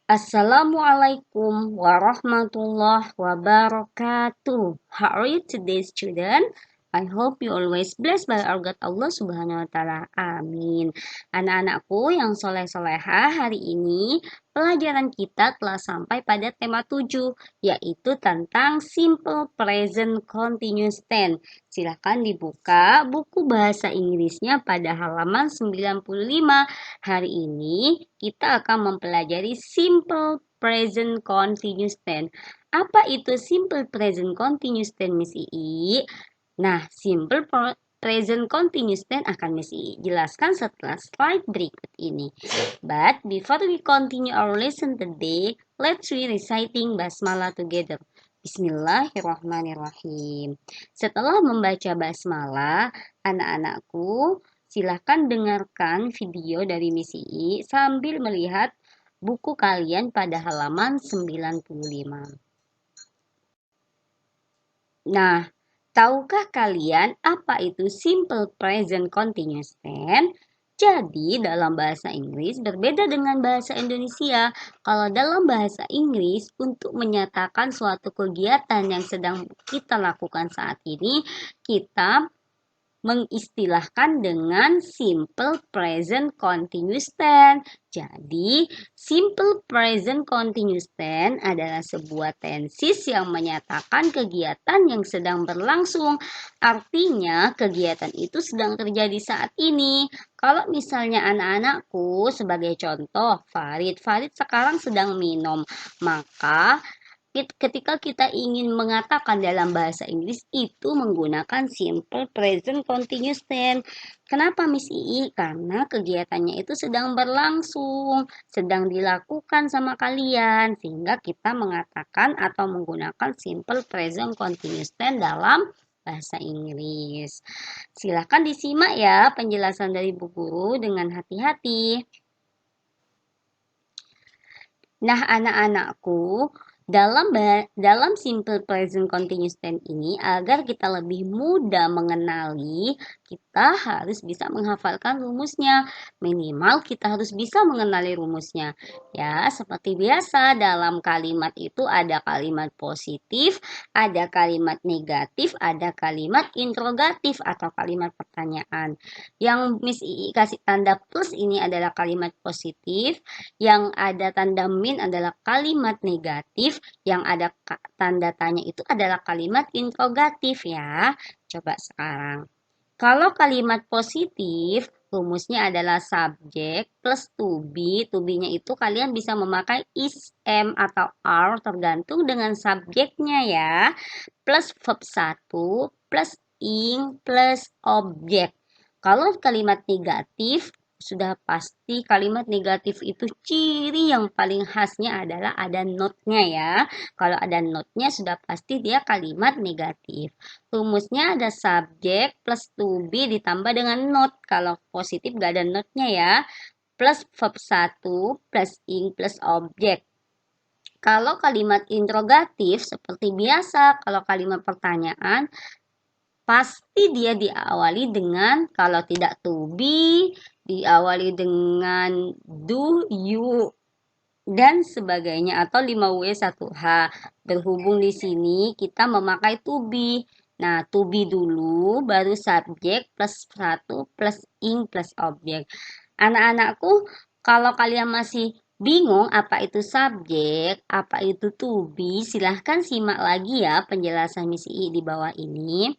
Assalamualaikum warahmatullahi wabarakatuh. How are you today, student? I hope you always blessed by our God Allah Subhanahu wa Ta'ala. Amin. Anak-anakku yang soleh-soleha, hari ini pelajaran kita telah sampai pada tema 7, yaitu tentang Simple Present Continuous Tense. Silakan dibuka buku bahasa Inggrisnya pada halaman 95. Hari ini kita akan mempelajari Simple Present Continuous Tense. Apa itu Simple Present Continuous Tense, Miss Ii? Nah, Present Continuous Tense akan Miss Ii jelaskan setelah slide berikut ini. But before we continue our lesson today, let's reciting basmalah together. Bismillahirrahmanirrahim. Setelah membaca basmalah, anak-anakku silahkan dengarkan video dari Miss Ii sambil melihat buku kalian pada halaman 95. Nah, tahukah kalian apa itu Simple Present Continuous Tense? Jadi, dalam bahasa Inggris berbeda dengan bahasa Indonesia. Kalau dalam bahasa Inggris, untuk menyatakan suatu kegiatan yang sedang kita lakukan saat ini, kita mengistilahkan dengan simple present continuous tense. Jadi, simple present continuous tense adalah sebuah tenses yang menyatakan kegiatan yang sedang berlangsung. Artinya, kegiatan itu sedang terjadi saat ini. Kalau misalnya anak-anakku, sebagai contoh, Farid sekarang sedang minum, maka ketika kita ingin mengatakan dalam bahasa Inggris itu menggunakan simple present continuous tense. Kenapa Miss Ii? Karena kegiatannya itu sedang berlangsung, sedang dilakukan sama kalian, sehingga kita mengatakan atau menggunakan simple present continuous tense dalam bahasa Inggris. Silakan disimak ya penjelasan dari Bu Guru dengan hati-hati. Nah, anak-anakku, dalam simple present continuous tense ini, agar kita lebih mudah mengenali, kita harus bisa menghafalkan rumusnya. Minimal kita harus bisa mengenali rumusnya. Ya, seperti biasa dalam kalimat itu ada kalimat positif, ada kalimat negatif, ada kalimat interrogatif atau kalimat pertanyaan. Yang Miss Ii kasih tanda plus ini adalah kalimat positif, yang ada tanda min adalah kalimat negatif, yang ada tanda tanya itu adalah kalimat interrogatif ya. Coba sekarang. Kalau kalimat positif, rumusnya adalah subjek plus to be. To be-nya itu kalian bisa memakai is, am, atau are tergantung dengan subjeknya ya. Plus verb 1, plus ing, plus objek. Kalau kalimat negatif, sudah pasti kalimat negatif itu ciri yang paling khasnya adalah ada not-nya ya. Kalau ada not-nya sudah pasti dia kalimat negatif. Rumusnya ada subjek plus to be ditambah dengan not. Kalau positif gak ada not-nya ya. Plus verb 1 plus ing plus objek. Kalau kalimat interrogatif seperti biasa, kalau kalimat pertanyaan pasti dia diawali dengan, kalau tidak to be, diawali dengan do, you, dan sebagainya, atau 5W1H. Berhubung di sini kita memakai to be. Nah, to be dulu, baru subjek plus 1 plus ing plus objek. Anak-anakku, kalau kalian masih bingung apa itu subjek, apa itu to be, silahkan simak lagi ya penjelasan Miss I di bawah ini.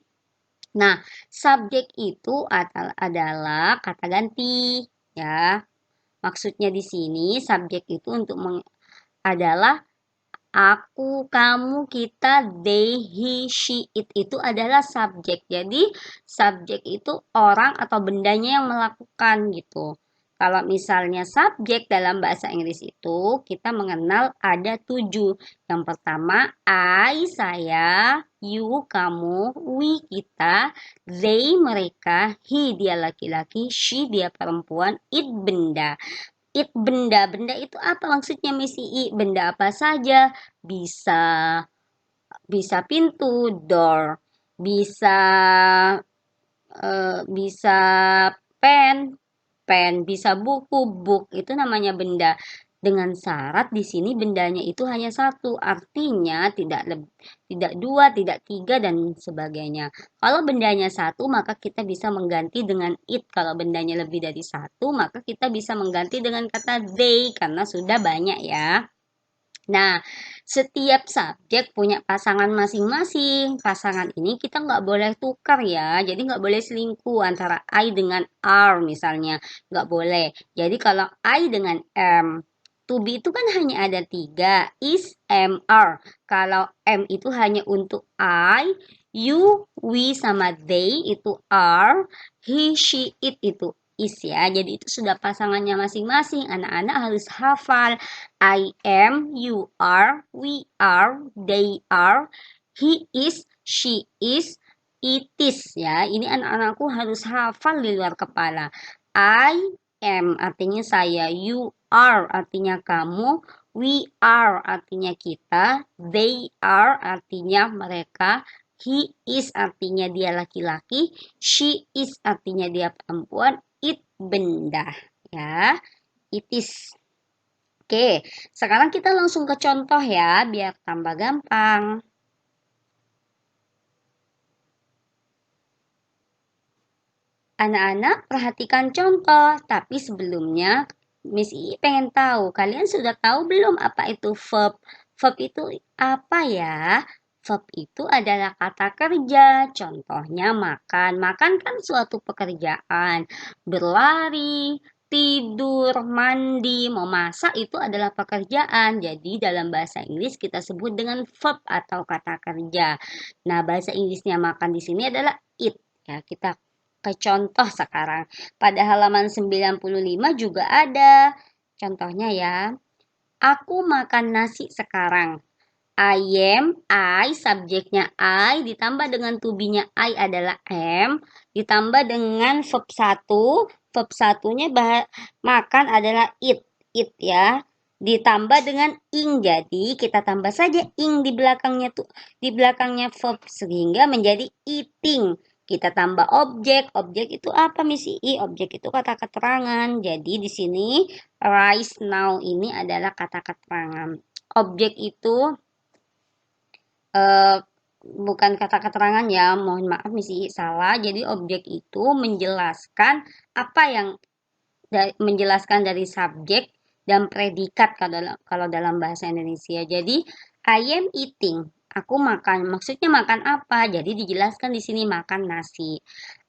Nah, subjek itu adalah kata ganti ya. Maksudnya di sini subjek itu adalah aku, kamu, kita, they, he, she, it itu adalah subjek. Jadi subjek itu orang atau bendanya yang melakukan gitu. Kalau misalnya subjek dalam bahasa Inggris itu kita mengenal ada 7. Yang pertama I, saya, you, kamu, we, kita, they, mereka, he, dia laki-laki, she, dia perempuan, it, benda. It, benda. Benda itu apa maksudnya Miss I? Benda apa saja? Bisa pintu, door. Bisa pen, bisa buku, book, itu namanya benda. dengan syarat di sini bendanya itu hanya satu, artinya tidak dua, tidak tiga, dan sebagainya. Kalau bendanya satu, maka kita bisa mengganti dengan it. Kalau bendanya lebih dari satu, maka kita bisa mengganti dengan kata they, karena sudah banyak ya. Nah, setiap subjek punya pasangan masing-masing. Pasangan ini kita nggak boleh tukar ya. Jadi nggak boleh selingkuh antara I dengan R misalnya. Nggak boleh. Jadi kalau I dengan M. To be itu kan hanya ada tiga. Is, am, are. Kalau M itu hanya untuk I. You, we, sama they itu are. He, she, it itu is ya. Jadi itu sudah pasangannya masing-masing. Anak-anak harus hafal. I am, you are, we are, they are, he is, she is, it is ya. Ini anak-anakku harus hafal di luar kepala. I am artinya saya, you are artinya kamu, we are artinya kita, they are artinya mereka, he is artinya dia laki-laki, she is artinya dia perempuan, it benda ya. It is. Oke, sekarang kita langsung ke contoh ya, biar tambah gampang. Anak-anak perhatikan contoh, tapi sebelumnya Miss I pengen tahu, kalian sudah tahu belum apa itu verb? Verb itu apa ya? Verb itu adalah kata kerja, contohnya makan. Makan kan suatu pekerjaan. Berlari, tidur, mandi, memasak itu adalah pekerjaan. Jadi dalam bahasa Inggris kita sebut dengan verb atau kata kerja. Nah, bahasa Inggrisnya makan di sini adalah eat. Ya, kita ke contoh sekarang. Pada halaman 95 juga ada contohnya ya. Aku makan nasi sekarang. I am, I, subjeknya I, ditambah dengan to be-nya I adalah am, ditambah dengan verb 1, verb satunya makan adalah eat ya, ditambah dengan ing, jadi kita tambah saja ing di belakangnya verb, sehingga menjadi eating. Kita tambah objek itu apa misi I? Objek itu kata keterangan, jadi di sini rice now ini adalah kata keterangan. Objek itu bukan kata keterangan ya, mohon maaf misi salah. Jadi objek itu menjelaskan apa yang menjelaskan dari subjek dan predikat kalau dalam bahasa Indonesia. Jadi I am eating, aku makan. Maksudnya makan apa? Jadi dijelaskan di sini makan nasi.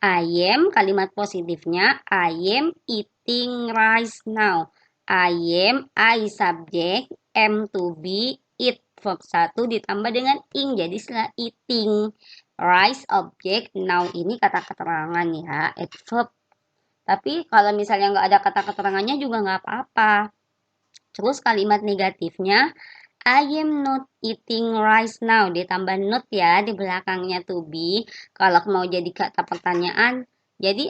I am kalimat positifnya I am eating rice now. I am, I subjek, am to be, eat verb 1 ditambah dengan ing, jadi istilah eating. Rice objek, now ini kata keterangan ya, adverb. Tapi kalau misalnya nggak ada kata keterangannya juga nggak apa-apa. Terus kalimat negatifnya, I am not eating rice now, ditambah not ya di belakangnya to be. Kalau mau jadi kata pertanyaan, jadi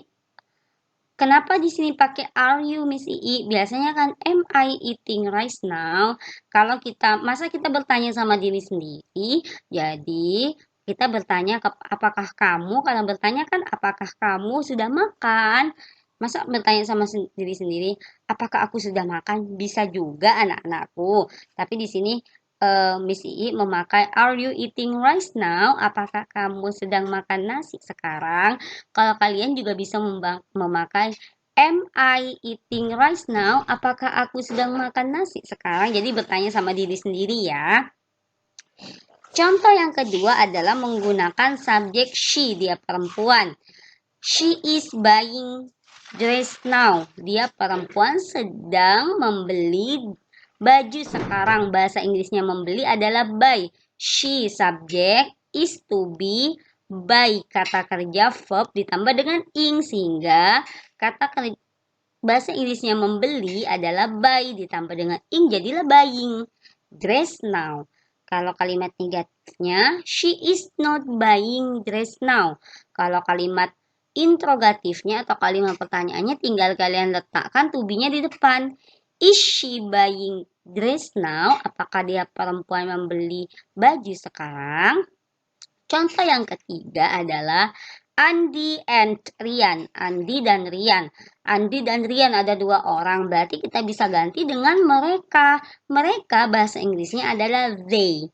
kenapa di sini pakai are you Miss Ii? Biasanya kan am I eating rice now? Kalau masa kita bertanya sama diri sendiri, jadi kita bertanya apakah kamu, kalau bertanya kan apakah kamu sudah makan? Masa bertanya sama diri sendiri, apakah aku sudah makan? Bisa juga anak-anakku. Tapi di sini Miss Ii memakai are you eating rice now? Apakah kamu sedang makan nasi sekarang? Kalau kalian juga bisa memakai am I eating rice now? Apakah aku sedang makan nasi sekarang? Jadi bertanya sama diri sendiri ya. Contoh yang kedua adalah menggunakan subjek she, dia perempuan. She is buying dress now. Dia perempuan sedang membeli baju sekarang. Bahasa Inggrisnya membeli adalah buy. She subjek, is to be, buy kata kerja verb ditambah dengan ing, sehingga kata kerja bahasa Inggrisnya membeli adalah buy ditambah dengan ing, jadilah buying. Dress now. Kalau kalimat negatifnya, she is not buying dress now. Kalau kalimat interrogatifnya atau kalimat pertanyaannya tinggal kalian letakkan to be-nya di depan. Is she buying dress now? Apakah dia perempuan membeli baju sekarang? Contoh yang ketiga adalah Andi and Rian. Andi dan Rian. Andi dan Rian ada dua orang. Berarti kita bisa ganti dengan mereka. Mereka bahasa Inggrisnya adalah they.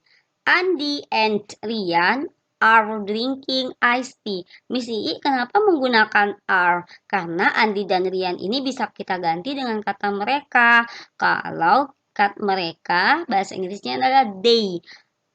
Andi and Rian are drinking iced tea. Miss Ii kenapa menggunakan are? Karena Andi dan Rian ini bisa kita ganti dengan kata mereka. Kalau kata mereka bahasa Inggrisnya adalah they.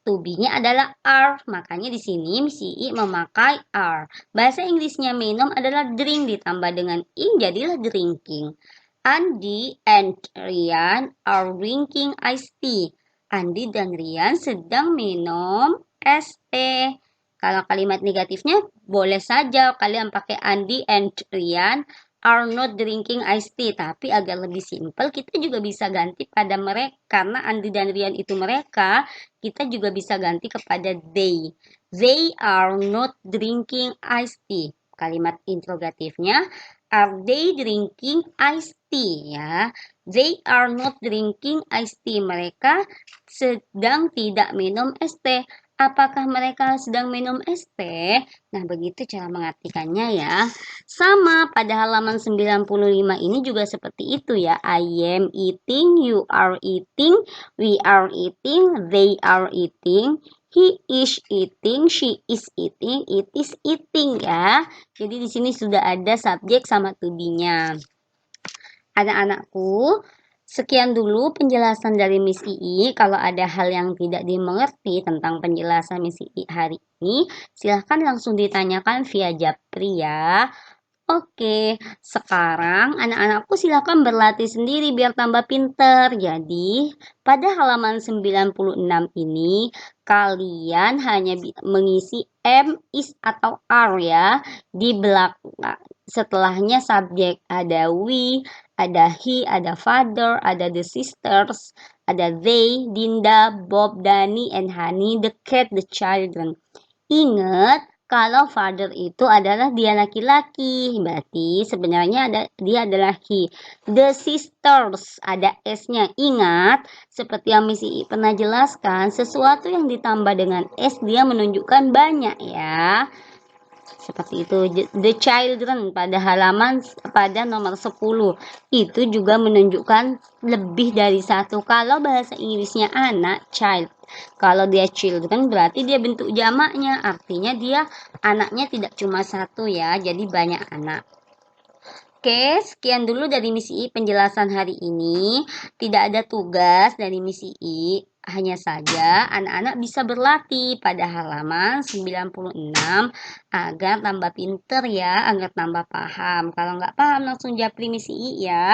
To be-nya adalah are, makanya di sini Miss I memakai are. Bahasa Inggrisnya minum adalah drink ditambah dengan ing jadilah drinking. Andi and Rian are drinking iced tea. Andi dan Rian sedang minum es teh. Kalau kalimat negatifnya boleh saja kalian pakai Andi and Rian are not drinking iced tea, tapi agar lebih simpel kita juga bisa ganti pada mereka karena Andi dan Rian itu mereka, kita juga bisa ganti kepada they. They are not drinking iced tea. Kalimat interrogatifnya are they drinking iced tea ya. They are not drinking iced tea. Mereka sedang tidak minum es teh. Apakah mereka sedang minum es teh? Nah, begitu cara mengartikannya ya. Sama pada halaman 95 ini juga seperti itu ya. I am eating, you are eating, we are eating, they are eating, he is eating, she is eating, it is eating ya. Jadi di sini sudah ada subjek sama to be-nya. Anak-anakku, sekian dulu penjelasan dari Miss Ii. Kalau ada hal yang tidak dimengerti tentang penjelasan Miss Ii hari ini, silahkan langsung ditanyakan via Japri ya. Oke, sekarang anak-anakku silakan berlatih sendiri biar tambah pinter. Jadi, pada halaman 96 ini, kalian hanya mengisi am, is, atau are ya. Di belakang, setelahnya subjek ada we, ada he, ada father, ada the sisters, ada they, Dinda, Bob, Dani, and Hani, the cat, the children. Ingat, kalau father itu adalah dia laki-laki, berarti sebenarnya dia adalah he. The sisters ada s-nya. Ingat, seperti yang Missy pernah jelaskan, sesuatu yang ditambah dengan s dia menunjukkan banyak ya. Seperti itu. The children pada nomor 10 itu juga menunjukkan lebih dari satu. Kalau bahasa Inggrisnya anak, child. Kalau dia children berarti dia bentuk jamaknya, artinya dia anaknya tidak cuma satu ya, jadi banyak anak. Oke, sekian dulu dari Misi I penjelasan hari ini. Tidak ada tugas dari Misi I, hanya saja anak-anak bisa berlatih pada halaman 96 agar tambah pinter ya, agar tambah paham. Kalau nggak paham langsung japri Misi I ya.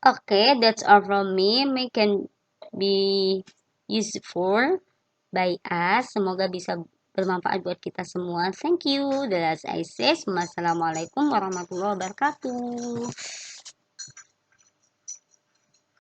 Okay, that's all from me. May can be useful by us. Semoga bisa bermanfaat buat kita semua. Thank you. That's I say. Wassalamualaikum warahmatullahi wabarakatuh.